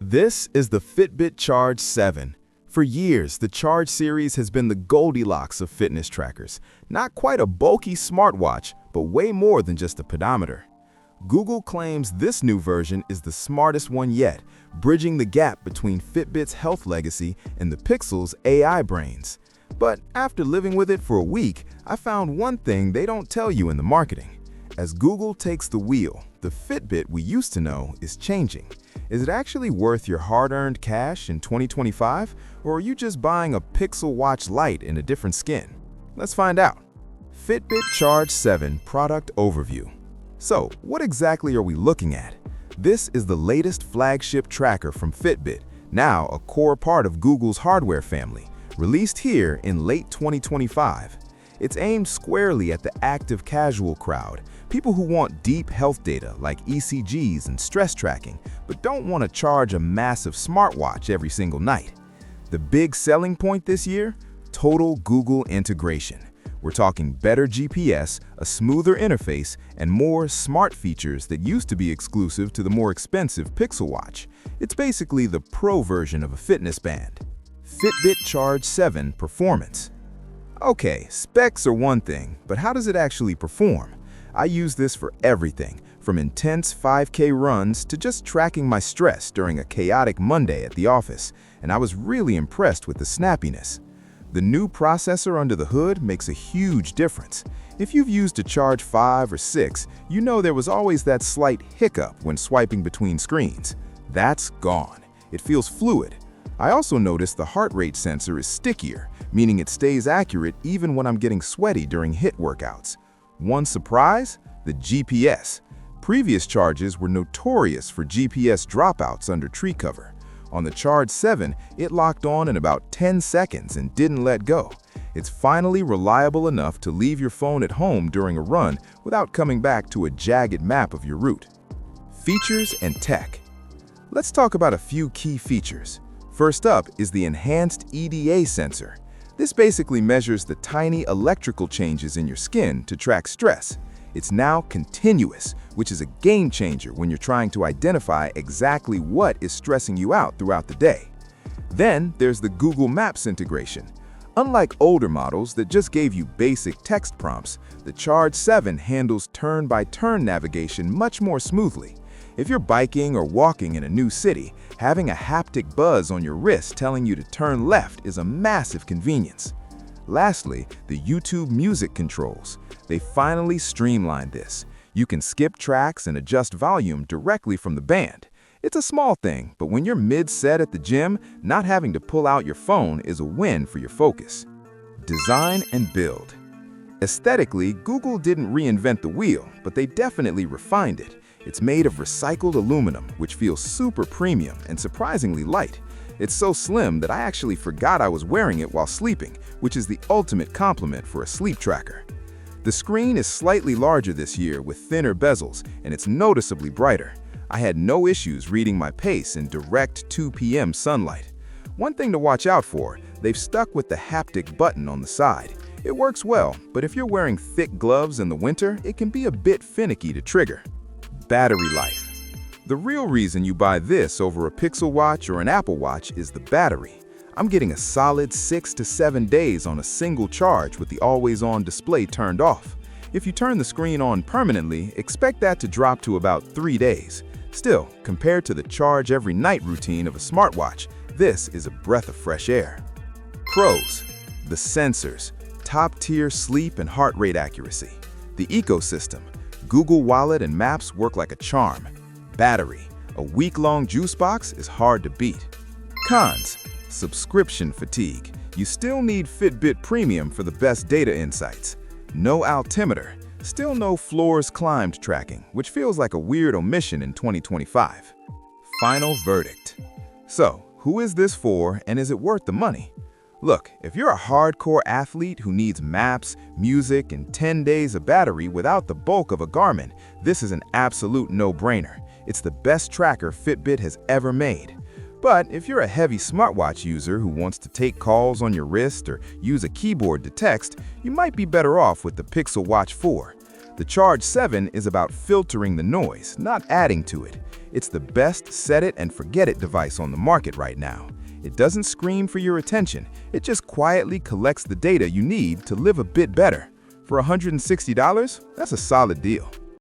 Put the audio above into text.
This is the Fitbit Charge 7. For years, the Charge series has been the Goldilocks of fitness trackers. Not quite a bulky smartwatch, but way more than just a pedometer. Google claims this new version is the smartest one yet, bridging the gap between Fitbit's health legacy and the Pixel's AI brains. But after living with it for a week, I found one thing they don't tell you in the marketing. As Google takes the wheel, the Fitbit we used to know is changing. Is it actually worth your hard-earned cash in 2025, or are you just buying a Pixel Watch Lite in a different skin? Let's find out. Fitbit Charge 7 Product Overview. So, what exactly are we looking at? This is the latest flagship tracker from Fitbit, now a core part of Google's hardware family, released here in late 2025. It's aimed squarely at the active casual crowd, people who want deep health data like ECGs and stress tracking, but don't want to charge a massive smartwatch every single night. The big selling point this year? Total Google integration. We're talking better GPS, a smoother interface, and more smart features that used to be exclusive to the more expensive Pixel Watch. It's basically the pro version of a fitness band. Fitbit Charge 7 Performance. Okay, specs are one thing, but how does it actually perform? I use this for everything, from intense 5K runs to just tracking my stress during a chaotic Monday at the office, and I was really impressed with the snappiness. The new processor under the hood makes a huge difference. If you've used a Charge 5 or 6, you know there was always that slight hiccup when swiping between screens. That's gone. It feels fluid. I also noticed the heart rate sensor is stickier, meaning it stays accurate even when I'm getting sweaty during HIIT workouts. One surprise? The GPS. Previous charges were notorious for GPS dropouts under tree cover. On the Charge 7, it locked on in about 10 seconds and didn't let go. It's finally reliable enough to leave your phone at home during a run without coming back to a jagged map of your route. Features and tech. Let's talk about a few key features. First up is the enhanced EDA sensor. This basically measures the tiny electrical changes in your skin to track stress. It's now continuous, which is a game changer when you're trying to identify exactly what is stressing you out throughout the day. Then there's the Google Maps integration. Unlike older models that just gave you basic text prompts, the Charge 7 handles turn-by-turn navigation much more smoothly. If you're biking or walking in a new city, having a haptic buzz on your wrist telling you to turn left is a massive convenience. Lastly, the YouTube music controls. They finally streamlined this. You can skip tracks and adjust volume directly from the band. It's a small thing, but when you're mid-set at the gym, not having to pull out your phone is a win for your focus. Design and build. Aesthetically, Google didn't reinvent the wheel, but they definitely refined it. It's made of recycled aluminum, which feels super premium and surprisingly light. It's so slim that I actually forgot I was wearing it while sleeping, which is the ultimate compliment for a sleep tracker. The screen is slightly larger this year with thinner bezels, and it's noticeably brighter. I had no issues reading my pace in direct 2 p.m. sunlight. One thing to watch out for, they've stuck with the haptic button on the side. It works well, but if you're wearing thick gloves in the winter, it can be a bit finicky to trigger. Battery life. The real reason you buy this over a Pixel Watch or an Apple Watch is the battery. I'm getting a solid 6 to 7 days on a single charge with the always-on display turned off. If you turn the screen on permanently, expect that to drop to about 3 days. Still, compared to the charge every night routine of a smartwatch, this is a breath of fresh air. Pros. The sensors. Top-tier sleep and heart rate accuracy. The ecosystem. Google Wallet and Maps work like a charm. Battery. A week-long juice box is hard to beat. Cons. Subscription fatigue. You still need Fitbit Premium for the best data insights. No altimeter. Still no floors climbed tracking, which feels like a weird omission in 2025. Final verdict. So, who is this for and is it worth the money? Look, if you're a hardcore athlete who needs maps, music, and 10 days of battery without the bulk of a Garmin, this is an absolute no-brainer. It's the best tracker Fitbit has ever made. But if you're a heavy smartwatch user who wants to take calls on your wrist or use a keyboard to text, you might be better off with the Pixel Watch 4. The Charge 7 is about filtering the noise, not adding to it. It's the best set-it-and-forget-it device on the market right now. It doesn't scream for your attention. It just quietly collects the data you need to live a bit better. For $160, that's a solid deal.